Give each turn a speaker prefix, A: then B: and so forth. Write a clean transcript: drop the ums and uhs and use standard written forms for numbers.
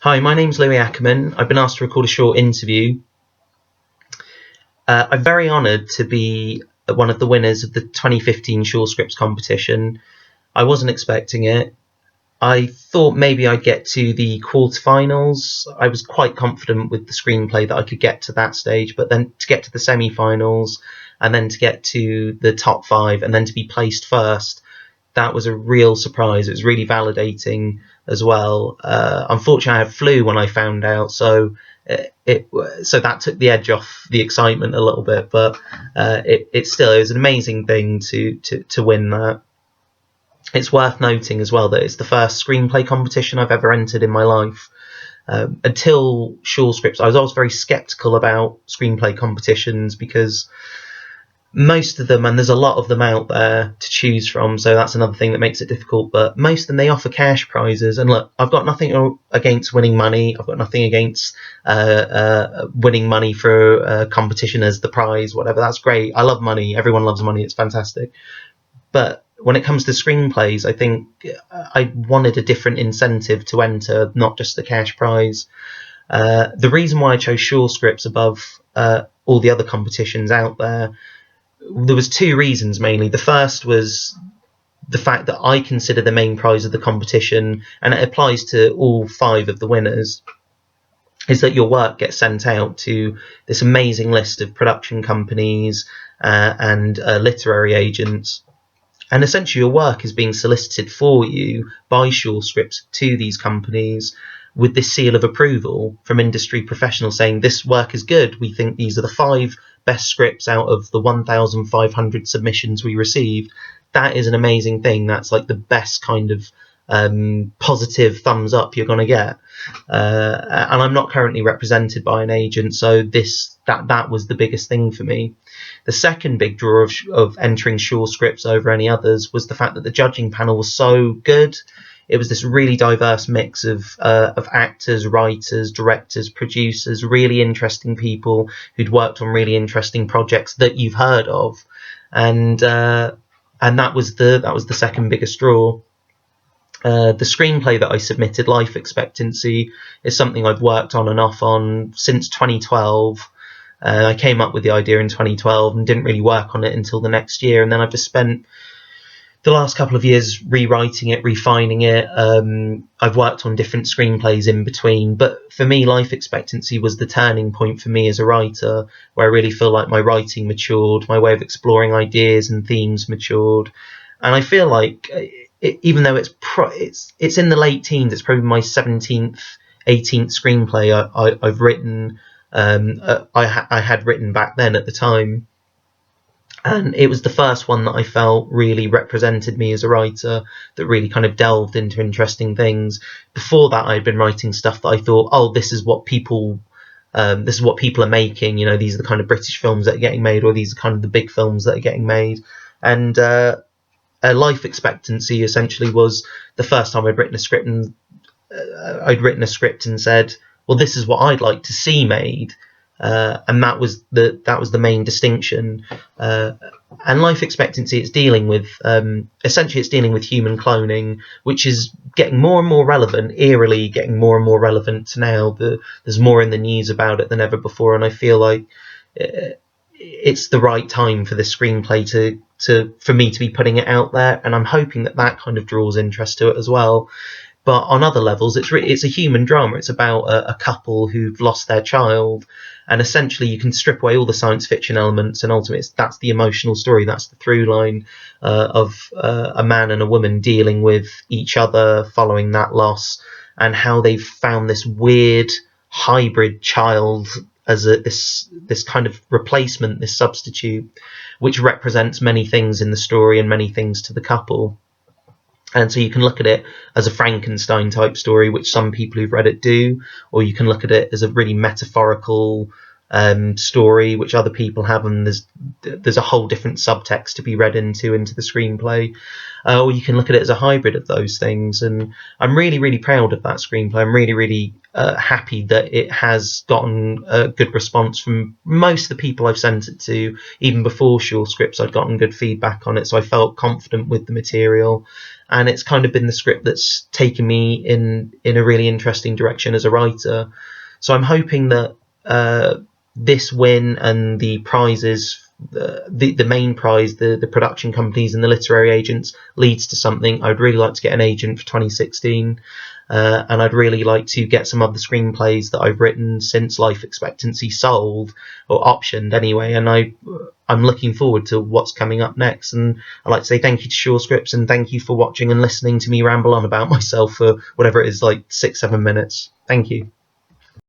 A: Hi, my name's Louis Ackerman. I've been asked to record a short interview. I'm very honoured to be one of the winners of the 2015 Short Scripts competition. I wasn't expecting it. I thought maybe I'd get to the quarterfinals. I was quite confident with the screenplay that I could get to that stage, but then to get to the semi-finals and then to get to the top five and then to be placed first, that was a real surprise. It was really validating as well. Unfortunately, I had flu when I found out, so so that took the edge off the excitement a little bit. But it was an amazing thing to win that. It's worth noting as well that it's the first screenplay competition I've ever entered in my life. Until Short Scripts, I was always very sceptical about screenplay competitions because most of them, and there's a lot of them out there to choose from, so that's another thing that makes it difficult, but most of them, they offer cash prizes. And look, I've got nothing against winning money. I've got nothing against winning money for a competition as the prize, whatever. That's great. I love money. Everyone loves money. It's fantastic. But when it comes to screenplays, I think I wanted a different incentive to enter, not just the cash prize. The reason why I chose Short Scripts above all the other competitions out there was two reasons mainly. The first was the fact that I consider the main prize of the competition, and it applies to all five of the winners, is that your work gets sent out to this amazing list of production companies and literary agents. And essentially your work is being solicited for you by Short Scripts to these companies with this seal of approval from industry professionals saying this work is good. We think these are the five best scripts out of the 1,500 submissions we received. That is an amazing thing. That's like the best kind of positive thumbs up you're going to get. And I'm not currently represented by an agent, so that was the biggest thing for me. The second big draw of entering Short Scripts over any others was the fact that the judging panel was so good. It was this really diverse mix of actors, writers, directors, producers, really interesting people who'd worked on really interesting projects that you've heard of, and that was the second biggest draw. The screenplay that I submitted, Life Expectancy, is something I've worked on and off on since 2012. I came up with the idea in 2012 and didn't really work on it until the next year, and then I've just spent the last couple of years rewriting it, refining it. I've worked on different screenplays in between, but for me, Life Expectancy was the turning point for me as a writer, where I really feel like my writing matured, my way of exploring ideas and themes matured, and I feel like even though it's in the late teens, it's probably my 17th, 18th screenplay I've written. I had written back then at the time. And it was the first one that I felt really represented me as a writer, that really kind of delved into interesting things. Before that, I'd been writing stuff that I thought, oh, this is what people are making. You know, these are the kind of British films that are getting made, or these are kind of the big films that are getting made. And Life Expectancy essentially was the first time I'd written a script, and said, well, this is what I'd like to see made. And that was the main distinction. And Life Expectancy, it's dealing with human cloning, which is getting more and more relevant, eerily getting more and more relevant to now. There's more in the news about it than ever before, and I feel like it's the right time for this screenplay for me to be putting it out there, and I'm hoping that kind of draws interest to it as well. But on other levels, it's a human drama. It's about a couple who've lost their child, and essentially you can strip away all the science fiction elements, and ultimately that's the emotional story. That's the through line of a man and a woman dealing with each other following that loss, and how they've found this weird hybrid child as this kind of replacement, this substitute, which represents many things in the story and many things to the couple. And so you can look at it as a Frankenstein type story, which some people who've read it do, or you can look at it as a really metaphorical story, which other people have, and there's a whole different subtext to be read into the screenplay. Or you can look at it as a hybrid of those things. And I'm really, really proud of that screenplay. I'm really, really happy that it has gotten a good response from most of the people I've sent it to. Even before Short Scripts, I'd gotten good feedback on it, so I felt confident with the material. And it's kind of been the script that's taken me in a really interesting direction as a writer. So I'm hoping that this win and the prizes, the main prize, the production companies and the literary agents, leads to something. I'd really like to get an agent for 2016. And I'd really like to get some other screenplays that I've written since Life Expectancy sold, or optioned anyway. And I'm looking forward to what's coming up next. And I'd like to say thank you to Short Scripts, and thank you for watching and listening to me ramble on about myself for whatever it is, like 6-7 minutes. Thank you.